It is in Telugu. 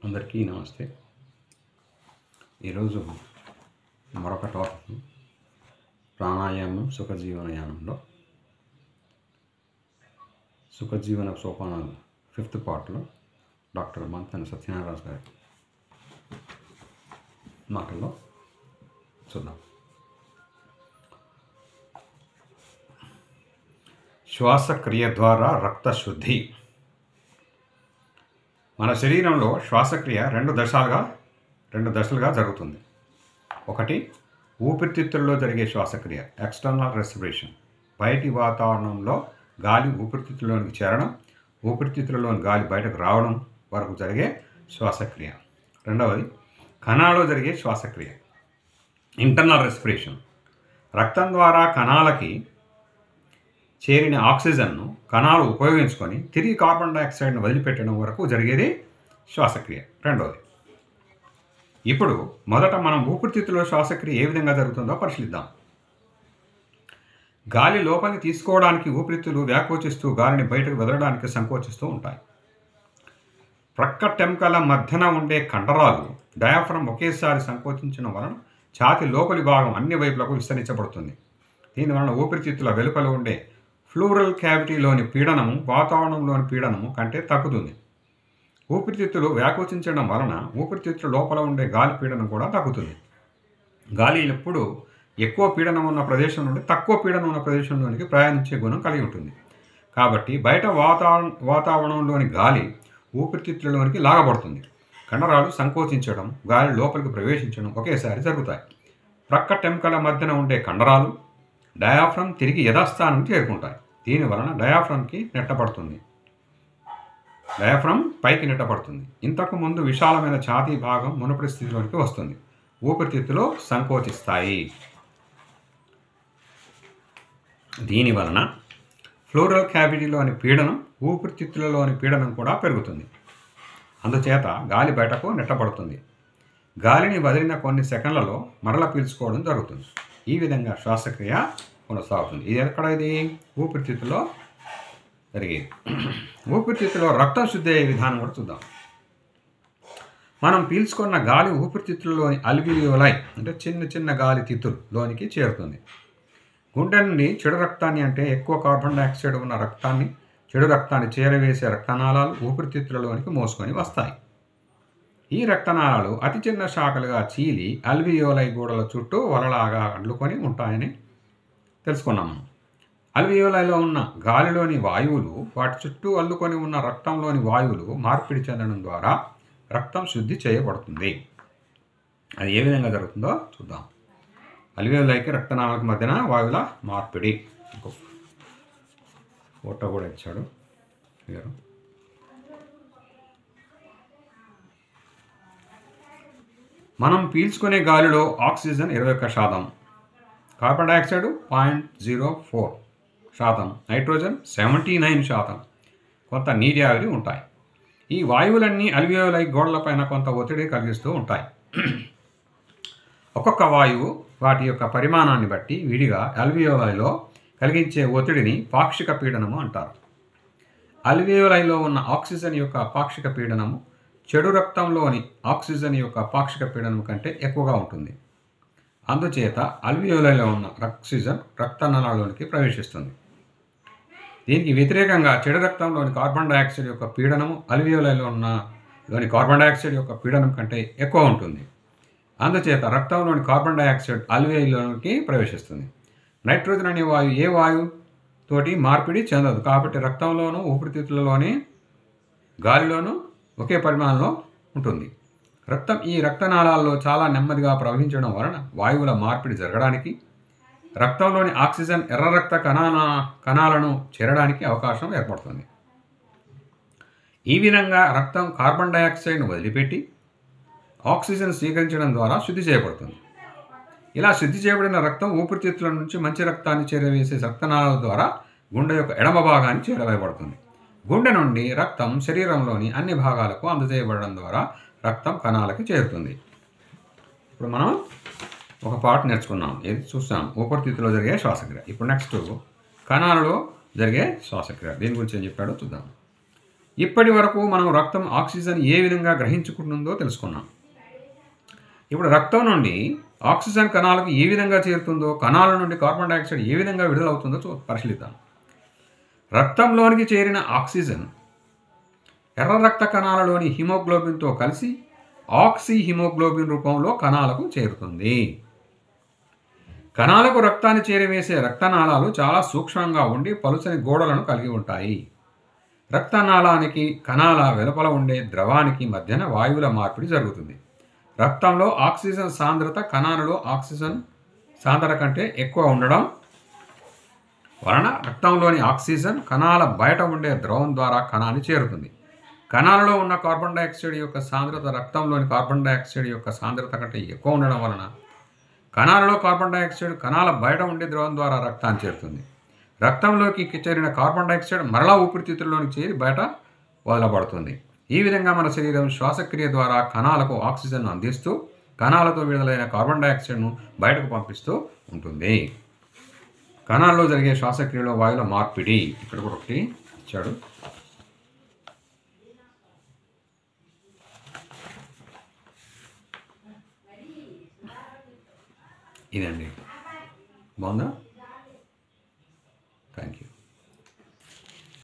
అందరికీ నమస్తే. ఈరోజు మరొక టాపిక్ ప్రాణాయామం సుఖజీవనయానంలో సుఖజీవన సోపానాలు 5th పార్ట్లో డాక్టర్ మంతెన సత్యనారాయణ గారి మాటల్లో చూద్దాం. శ్వాసక్రియ ద్వారా రక్త శుద్ధి. మన శరీరంలో శ్వాసక్రియ రెండు దశలుగా జరుగుతుంది. ఒకటి ఊపిరితిత్తుల్లో జరిగే శ్వాసక్రియ, ఎక్స్టర్నల్ రెస్పిరేషన్, బయటి వాతావరణంలో గాలి ఊపిరితిత్తుల్లోనికి చేరడం, ఊపిరితిత్తులలోని గాలి బయటకు రావడం వరకు జరిగే శ్వాసక్రియ. రెండవది కణాల్లో జరిగే శ్వాసక్రియ, ఇంటర్నల్ రెస్పిరేషన్. రక్తం ద్వారా కణాలకి చేరిన ఆక్సిజన్ను కణాలు ఉపయోగించుకొని తిరిగి కార్బన్ డైఆక్సైడ్ను వదిలిపెట్టడం వరకు జరిగేది శ్వాసక్రియ. రెండవది. ఇప్పుడు మొదట మనం ఊపిరితిత్తుల్లో శ్వాసక్రియ ఏ విధంగా జరుగుతుందో పరిశీలిద్దాం. గాలి లోపలికి తీసుకోవడానికి ఊపిరితిత్తులు వ్యాకోచిస్తూ గాలిని బయటకు వదలడానికి సంకోచిస్తూ ఉంటాయి. ప్రక్కటెంకల మధ్యన ఉండే కండరాలు డయాఫ్రమ్ ఒకేసారి సంకోచించడం వలన ఛాతి లోపలి భాగం అన్ని వైపులకు విస్తరించబడుతుంది. దీనివలన ఊపిరితిత్తుల వెలుపల ఉండే ఫ్లూరల్ క్యావిటీలోని పీడనము వాతావరణంలోని పీడనము కంటే తగ్గుతుంది. ఊపిరితిత్తులు వ్యాకోచించడం వలన ఊపిరితిత్తుల లోపల ఉండే గాలి పీడనం కూడా తగ్గుతుంది. గాలి ఎప్పుడు ఎక్కువ పీడనం ఉన్న ప్రదేశం నుండి తక్కువ పీడనం ఉన్న ప్రదేశంలోనికి ప్రయాణించే గుణం కలిగి ఉంటుంది. కాబట్టి బయట వాతావరణంలోని గాలి ఊపిరితిత్తులలోనికి లాగబడుతుంది. కండరాలు సంకోచించడం, గాలి లోపలికి ప్రవేశించడం ఒకేసారి జరుగుతాయి. ప్రక్కటెంకల మధ్యన ఉండే కండరాలు డయాఫ్రమ్ తిరిగి యథాస్థానానికి చేరుకుంటాయి. దీనివలన డయాఫ్రమ్ పైకి నెట్టబడుతుంది. ఇంతకు ముందు విశాలమైన ఛాతీ భాగం మునుపటి స్థితిలోనికి వస్తుంది. ఊపిరితిత్తులు సంకోచిస్తాయి. దీనివలన ఫ్లోరల్ క్యావిటీలోని పీడనం, ఊపిరితిత్తులలోని పీడనం కూడా పెరుగుతుంది. అందుచేత గాలి బయటకు నెట్టబడుతుంది. గాలిని వదిలిన కొన్ని సెకండ్లలో మరల పీల్చుకోవడం జరుగుతుంది. ఈ విధంగా శ్వాసక్రియ కొనసాగుతుంది. ఇది ఇది ఊపిరితిత్తులో జరిగేది. ఊపిరితిత్తులో రక్తం శుద్ధి అయ్యే విధానం కూడా చూద్దాం. మనం పీల్చుకున్న గాలి ఊపిరితిత్తులలోని అల్వియోలై అంటే చిన్న చిన్న గాలి తిత్తుల్లోనికి చేరుతుంది. గుండె నుండి చెడు రక్తాన్ని అంటే ఎక్కువ కార్బన్ డైఆక్సైడ్ ఉన్న చెడు రక్తాన్ని చేరవేసే రక్తనాళాలు ఊపిరితిత్తులలోనికి మోసుకొని వస్తాయి. ఈ రక్తనాళాలు అతి చిన్న శాఖలుగా చీలి అల్వియోలై గోడల చుట్టూ వలలాగా అడ్డుకొని ఉంటాయని తెలుసుకున్నాం. మనం అల్వియోలైలో ఉన్న గాలిలోని వాయువులు వాటి చుట్టూ అల్లుకొని ఉన్న రక్తంలోని వాయువులు మార్పిడి చెందడం ద్వారా రక్తం శుద్ధి చేయబడుతుంది. అది ఏ విధంగా జరుగుతుందో చూద్దాం. అల్వియోలైకి రక్తనాళాలకు మధ్యన వాయువుల మార్పిడి. ఫోటో కూడా ఇచ్చాడు. మనం పీల్చుకునే గాలిలో ఆక్సిజన్ 21%, కార్బన్ డైఆక్సైడ్ 0.04%, నైట్రోజన్ 79%, కొంత నీటి ఆవిరి ఉంటాయి. ఈ వాయువులన్నీ అల్వియోలై గోడలపైన కొంత ఒత్తిడి కలిగిస్తూ ఉంటాయి. ఒక్కొక్క వాయువు వాటి యొక్క పరిమాణాన్ని బట్టి విడిగా అల్వియోలైలో కలిగించే ఒత్తిడిని పాక్షిక పీడనము అంటారు. అల్వియోలైలో ఉన్న ఆక్సిజన్ యొక్క పాక్షిక పీడనము చెడు రక్తంలోని ఆక్సిజన్ యొక్క పాక్షిక పీడనం కంటే ఎక్కువగా ఉంటుంది. అందుచేత అల్వియోలైలో ఉన్న ఆక్సిజన్ రక్తనాళాల్లోనికి ప్రవేశిస్తుంది. దీనికి వ్యతిరేకంగా చెడు రక్తంలోని కార్బన్ డైఆక్సైడ్ యొక్క పీడనము అల్వియోలైలోని కార్బన్ డైఆక్సైడ్ యొక్క పీడనం కంటే ఎక్కువ ఉంటుంది. అందుచేత రక్తంలోని కార్బన్ డైఆక్సైడ్ అల్వియోలైలోనికి ప్రవేశిస్తుంది. నైట్రోజన్ అనే వాయువు ఏ వాయువుతోటి మార్పిడి చెందదు. కాబట్టి రక్తంలోనూ ఊపిరితిత్తులలోని గాలిలోనూ ఒకే పరిమాణంలో ఉంటుంది. రక్తం ఈ రక్తనాళాల్లో చాలా నెమ్మదిగా ప్రవహించడం వలన వాయువుల మార్పిడి జరగడానికి, రక్తంలోని ఆక్సిజన్ ఎర్ర రక్త కణాలను చేరడానికి అవకాశం ఏర్పడుతుంది. ఈ విధంగా రక్తం కార్బన్ డైఆక్సైడ్ను వదిలిపెట్టి ఆక్సిజన్ స్వీకరించడం ద్వారా శుద్ధి చేయబడుతుంది. ఇలా శుద్ధి చేయబడిన రక్తం ఊపిరితిత్తుల నుంచి మంచి రక్తాన్ని చేరవేసే రక్తనాళాల ద్వారా గుండె యొక్క ఎడమ భాగాన్ని చేరవేయబడుతుంది. గుండె నుండి రక్తం శరీరంలోని అన్ని భాగాలకు అందజేయబడడం ద్వారా రక్తం కణాలకి చేరుతుంది. ఇప్పుడు మనం ఒక పార్ట్ నేర్చుకున్నాం. ఏది చూస్తాం? ఊపిరితిత్తులో జరిగే శ్వాసక్రియ. ఇప్పుడు నెక్స్ట్ కణాలలో జరిగే శ్వాసక్రియ. దీని గురించి ఏం చెప్పాడో చూద్దాం. ఇప్పటి వరకు మనం రక్తం ఆక్సిజన్ ఏ విధంగా గ్రహించుకుంటుందో తెలుసుకున్నాం. ఇప్పుడు రక్తం నుండి ఆక్సిజన్ కణాలకు ఏ విధంగా చేరుతుందో, కణాల నుండి కార్బన్ డైఆక్సైడ్ ఏ విధంగా విడుదలవుతుందో పరిశీలిద్దాం. రక్తంలోనికి చేరిన ఆక్సిజన్ ఎర్ర రక్త కణాలలోని హిమోగ్లోబిన్తో కలిసి ఆక్సీ హిమోగ్లోబిన్ రూపంలో కణాలకు చేరుతుంది. కణాలకు రక్తాన్ని చేరవేసే రక్తనాళాలు చాలా సూక్ష్మంగా ఉండి పలుచని గోడలను కలిగి ఉంటాయి. రక్తనాళానికి కణాల వెలుపల ఉండే ద్రవానికి మధ్యన వాయువుల మార్పిడి జరుగుతుంది. రక్తంలో ఆక్సిజన్ సాంద్రత కణాలలో ఆక్సిజన్ సాంద్రత కంటే ఎక్కువ ఉండడం వలన రక్తంలోని ఆక్సిజన్ కణాల బయట ఉండే ద్రవం ద్వారా కణాన్ని చేరుతుంది. కణాలలో ఉన్న కార్బన్ డైఆక్సైడ్ యొక్క సాంద్రత రక్తంలోని కార్బన్ డైఆక్సైడ్ యొక్క సాంద్రత కంటే ఎక్కువ ఉండడం వలన కణాలలో కార్బన్ డైఆక్సైడ్ కణాల బయట ఉండే ద్రవం ద్వారా రక్తాన్ని చేరుతుంది. రక్తంలోకి చేరిన కార్బన్ డైఆక్సైడ్ మరలా ఊపిరితిత్తుల్లోకి చేరి బయట వదలబడుతుంది. ఈ విధంగా మన శరీరం శ్వాసక్రియ ద్వారా కణాలకు ఆక్సిజన్ను అందిస్తూ కణాలతో విడుదలైన కార్బన్ డైఆక్సైడ్ను బయటకు పంపిస్తూ ఉంటుంది. కణాల్లో జరిగే శ్వాసక్రియలో వాయువుల మార్పిడి ఇక్కడ కూడా ఒకటి ఇచ్చాడు. ఇదండి, బాగుందా?